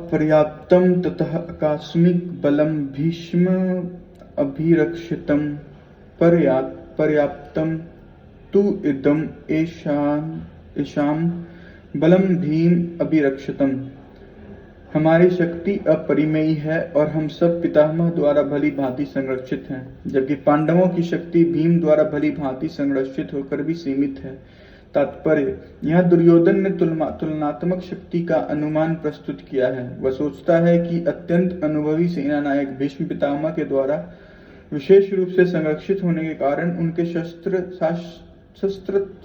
अपर्याप्तं ततः आकस्मिक बलं भीष्म अभिरक्षितं पर्याप्तं तु इदम् येषां बलं भीम अभिरक्षितम्। हमारी शक्ति अपरिमेय है और हम सब पितामह द्वारा भली भांति संरक्षित हैं, जबकि पांडवों की शक्ति भीम द्वारा भली भांति संरक्षित होकर भी सीमित है। तात्पर्य, यह दुर्योधन ने तुलनात्मक शक्ति का अनुमान प्रस्तुत किया है। वह सोचता है कि अत्यंत अनुभवी सेना नायक भीष्म पितामह के द्वारा विशेष रूप से संरक्षित होने के कारण उनके शस्त्र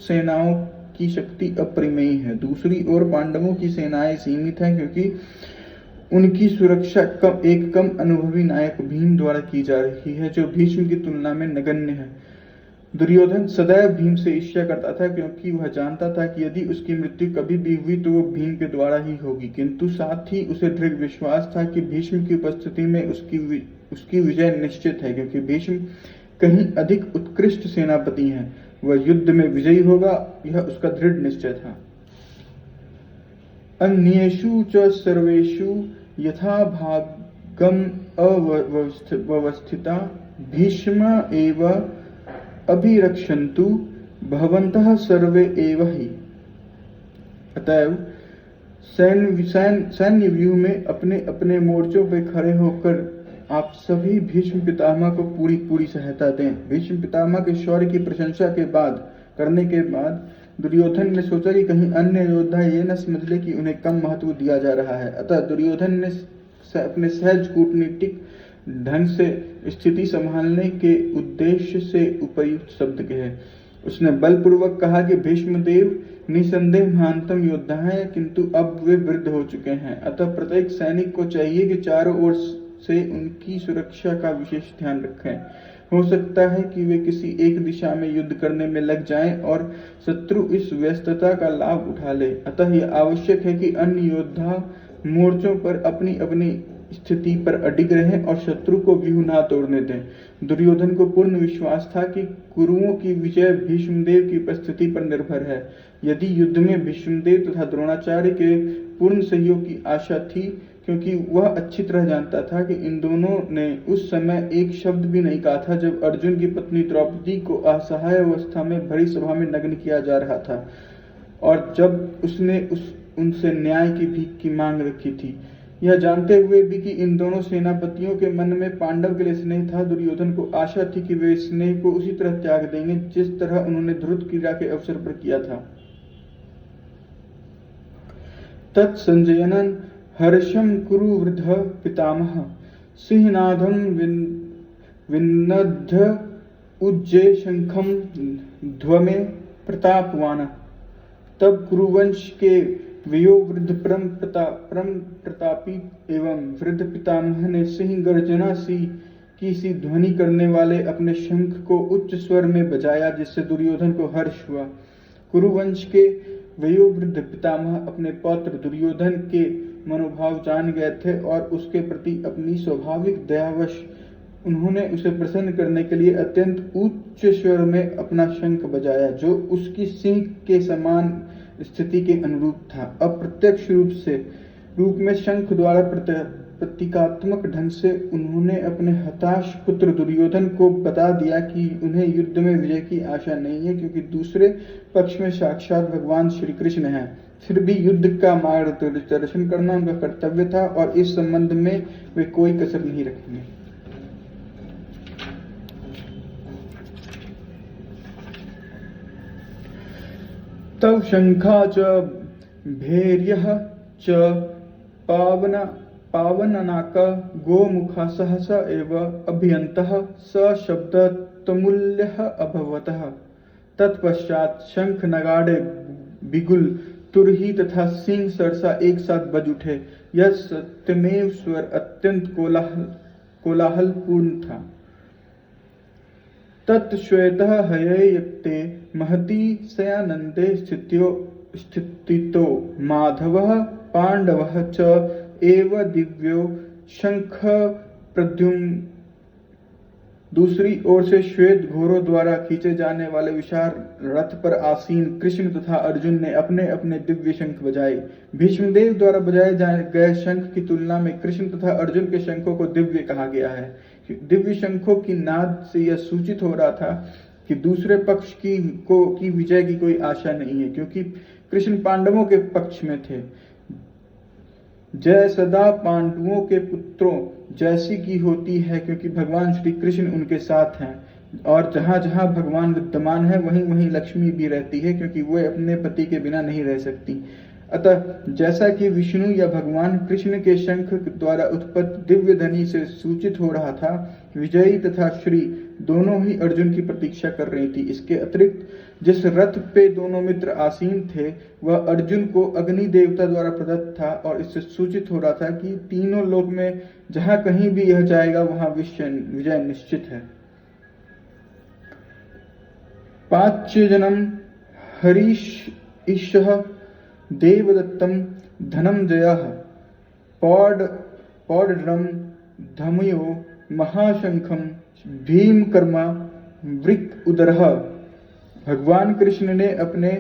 सेनाओं की शक्ति अपरिमेय है। दूसरी ओर पांडवों की सेनाएं सीमित हैं, क्योंकि उनकी सुरक्षा एक कम अनुभवी नायक भीम द्वारा की जा रही है, जो भीष्म की तुलना में नगण्य है। दुर्योधन सदैव भीम से ईर्ष्या करता था, क्योंकि वह जानता था कि यदि उसकी मृत्यु कभी भी हुई तो वो भीम के द्वारा ही होगी, किंतु साथ ही उसे दृढ़ विश्वास था कि भीष्म की उपस्थिति में उसकी विजय निश्चित है, क्योंकि भीष्म कहीं अधिक उत्कृष्ट सेनापति हैं। वह युद्ध में विजयी होगा, यह उसका दृढ़ निश्चय था। अन्येषु च सर्वेषु यथा भागम अव्यवस्थिता भीष्म एव अभिरक्षन्तु भवन्तः सर्वे एव ही। अतएव सैन्य व्यूह में अपने अपने मोर्चों पर खड़े होकर आप सभी भीष्म पितामह को पूरी सहायता दें। भीष्म पितामह के शौर्य की प्रशंसा करने के बाद दुर्योधन ने सोचा कि कहीं अन्य योद्धा ये न समझ ले कि उन्हें कम महत्व दिया जा रहा है। अतः दुर्योधन ने अपने सहज कूटनीतिक ढंग से स्थिति संभालने के उद्देश्य से उपयुक्त शब्द कहे। उसने बलपूर्वक कहा कि भीष्मदेव निसंदेह महानतम योद्धा हैं, किंतु अब वे वृद्ध हो चुके हैं। अतः प्रत्येक सैनिक को चाहिए कि चारों ओर से उनकी सुरक्षा का विशेष ध्यान रखें। हो सकता है कि वे किसी एक दिशा में युद्ध करने में लग जाएं और शत्रु इस व्यस्तता का लाभ उठा ले। अतः यह आवश्यक है कि अन्य योद्धा मोर्चों पर अपनी अपनी स्थिति पर अडिग रहें और शत्रु को व्यूह ना तोड़ने दें। दुर्योधन को पूर्ण विश्वास था कि कुरुओं की विजय भीष्मदेव की उपस्थिति पर निर्भर है। यदि युद्ध में भीष्मदेव तथा द्रोणाचार्य के पूर्ण सहयोग की आशा थी, क्योंकि वह अच्छी तरह जानता था कि इन दोनों ने उस समय एक शब्द भी नहीं कहा था जब अर्जुन की पत्नी द्रौपदी को असहाय अवस्था में भरी सभा में नग्न किया जा रहा था, और जब उसने उनसे न्याय की भीख की मांग रखी थी। यह जानते हुए भी कि इन दोनों सेनापतियों के मन में पांडव के लिए स्नेह था, दुर्योधन को आशा थी कि वे स्नेह को उसी तरह त्याग देंगे जिस तरह उन्होंने ध्रुव क्रीड़ा के अवसर पर किया था। तत्संजयनं हर्षं कुरु वृद्ध पितामह सिंहनादं विनद्य उज्जय शंखम ध्वमे प्रतापवान। तब कुरुवंश के वयोवृद्ध परम प्रतापी एवं वृद्ध पितामह ने सिंह गर्जना सी ध्वनि करने वाले अपने शंख को उच्च स्वर में बजाया, जिससे दुर्योधन को हर्ष हुआ। कुरुवंश के वयोवृद्ध पितामह अपने पौत्र दुर्योधन के मनोभाव जान गए थे और उसके प्रति अपनी स्वाभाविक दयावश उन्होंने उसे प्रसन्न करने के लिए अत्यंत उच्च स्वर में अपना शंख बजाया, जो उसकी सिंह के समान स्थिति के अनुरूप था। अप्रत्यक्ष रूप में शंख द्वारा प्रतीकात्मक ढंग से उन्होंने अपने हताश पुत्र दुर्योधन को बता दिया कि उन्हें युद्ध में विजय की आशा नहीं है, क्योंकि दूसरे पक्ष में साक्षात भगवान श्री कृष्ण हैं। फिर भी युद्ध का मार्गदर्शन करना उनका कर्तव्य था और इस संबंध में वे कोई कसर नहीं रखेंगे। तव शंखा च भैर्यः च पावननाक गोमुखा सहसा एव अभियन्तः स शब्द तमुल्यः अभवतः। तत्पश्चात शंख नगाड़े बिगुल तुरही तथा सिंह सरसा एक साथ बज उठे। यह सत्यमेव स्वर अत्यंत कोलाहलपूर्ण था। तत्श्वेतः हयेयते महती सयानंदे स्थितो माधवः पांडवः च एव दिव्यो शंख दूसरी ओर से श्वेत घोड़ों द्वारा खींचे जाने वाले विशाल रथ पर आसीन कृष्ण तथा अर्जुन ने अपने अपने दिव्य शंख बजाए। भीष्मदेव द्वारा बजाए गए शंख की तुलना में कृष्ण तथा अर्जुन के शंखों को दिव्य कहा गया है। दिव्य शंखों की नाद से यह सूचित हो रहा था कि दूसरे पक्ष की विजय की कोई आशा नहीं है, क्योंकि कृष्ण पांडवों के पक्ष में थे। जय सदा पांडवों के पुत्रों जैसी की होती है, क्योंकि भगवान श्री कृष्ण उनके साथ हैं, और जहां जहां भगवान विद्यमान है वहीं वहीं लक्ष्मी भी रहती है, क्योंकि वह अपने पति के बिना नहीं रह सकती। अतः जैसा कि विष्णु या भगवान कृष्ण के शंख द्वारा उत्पन्न दिव्य ध्वनि से सूचित हो रहा था, विजयी तथा श्री दोनों ही अर्जुन की प्रतीक्षा कर रही थी। इसके अतिरिक्त जिस रथ पे दोनों मित्र आसीन थे वह अर्जुन को अग्नि देवता द्वारा प्रदत्त था, और इससे सूचित हो रहा था कि तीनों लोक में जहां कहीं भी यह जाएगा वहां विजय निश्चित है। पाच्य जन्म हरीश ईशः देवदत्तम धनंजयः पौड्रम धमयो महाशंखम भीमकर्मा वृक उदरः। भगवान कृष्ण ने अपने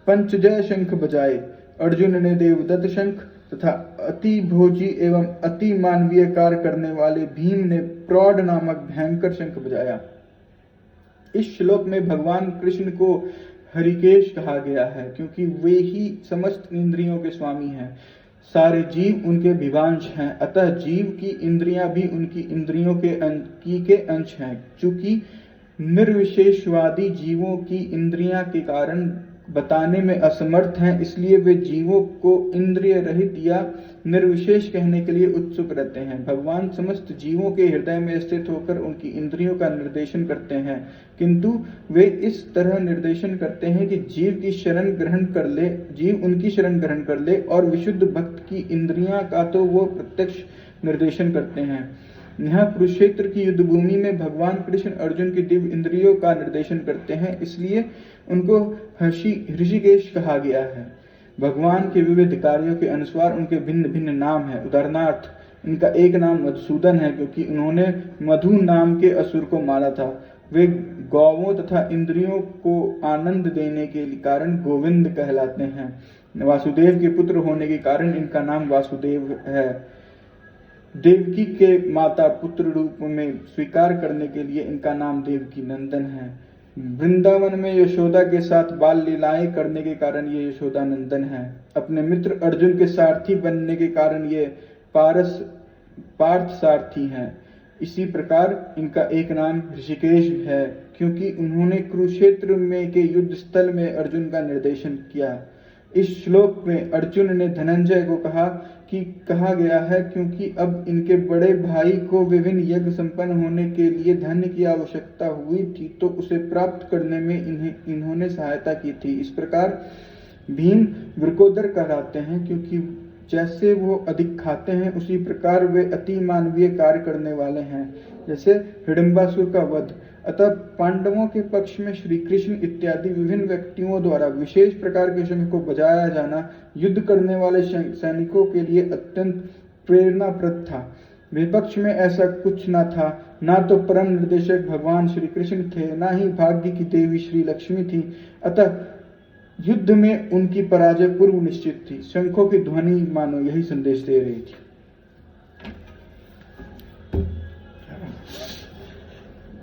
पंचजय शंख बजाए, अर्जुन ने देवदत्त शंख तथा अति भोजी एवं अति मानवीय कार्य करने वाले भीम ने प्रौढ़ नामक भयंकर शंख बजाया। इस श्लोक में भगवान कृष्ण को हरिकेश कहा गया है, क्योंकि वे ही समस्त इंद्रियों के स्वामी हैं। सारे जीव उनके विभांश हैं, अतः जीव की इंद्रियां भी उनकी इंद्रियों के अंश हैं। चूंकि निर्विशेषवादी जीवों की इंद्रियां के कारण बताने में असमर्थ हैं, इसलिए वे जीवों को इंद्रिय रहित या निर्विशेष कहने के लिए उत्सुक रहते हैं। भगवान समस्त जीवों के हृदय में स्थित होकर उनकी इंद्रियों का निर्देशन करते हैं, किंतु वे इस तरह निर्देशन करते हैं कि जीव उनकी शरण ग्रहण कर ले, और विशुद्ध भक्त की इंद्रियां का तो वो प्रत्यक्ष निर्देशन करते हैं। यहाँ कुरुक्षेत्र की युद्ध भूमि में भगवान कृष्ण अर्जुन की दिव्य इंद्रियों का निर्देशन करते हैं, इसलिए उनको ऋषिकेश कहा गया है। भगवान के विविध कार्यों के अनुसार उनके भिन्न भिन्न नाम हैं। उदाहरणार्थ इनका एक नाम मधुसूदन है, क्योंकि उन्होंने मधु नाम के असुर को मारा था। वे गौवों तथा इंद्रियों को आनंद देने के कारण गोविंद कहलाते हैं। वासुदेव के पुत्र होने के कारण इनका नाम वासुदेव है। देवकी के माता पुत्र रूप में स्वीकार करने के लिए इनका नाम देवकी नंदन है। वृंदावन में यशोदा के साथ बाल लीलाएं करने के कारण ये यशोदा नंदन है। अपने मित्र अर्जुन के सारथी बनने के कारण ये पार्थ सारथी हैं। इसी प्रकार इनका एक नाम ऋषिकेश है, क्योंकि उन्होंने कुरुक्षेत्र में के युद्ध स्थल में अर्जुन का निर्देशन किया। इस श्लोक में अर्जुन ने धनंजय को कहा गया है, क्योंकि अब इनके बड़े भाई को विभिन्न यज्ञ संपन्न होने के लिए धन की आवश्यकता हुई थी, तो उसे प्राप्त करने में इन्होंने सहायता की थी। इस प्रकार भीम वृकोदर कहलाते हैं, क्योंकि जैसे वो अधिक खाते हैं उसी प्रकार वे अति मानवीय कार्य करने वाले हैं, जैसे हिडिंबासुर का वध। अतः पांडवों के पक्ष में श्री कृष्ण इत्यादि विभिन्न व्यक्तियों द्वारा विशेष प्रकार के शंख को बजाया जाना युद्ध करने वाले सैनिकों के लिए अत्यंत प्रेरणाप्रद था। विपक्ष में ऐसा कुछ न था, ना तो परम निर्देशक भगवान श्री कृष्ण थे, ना ही भाग्य की देवी श्री लक्ष्मी थी। अतः युद्ध में उनकी पराजय पूर्व निश्चित थी। शंखों की ध्वनि मानो यही संदेश दे रही थी।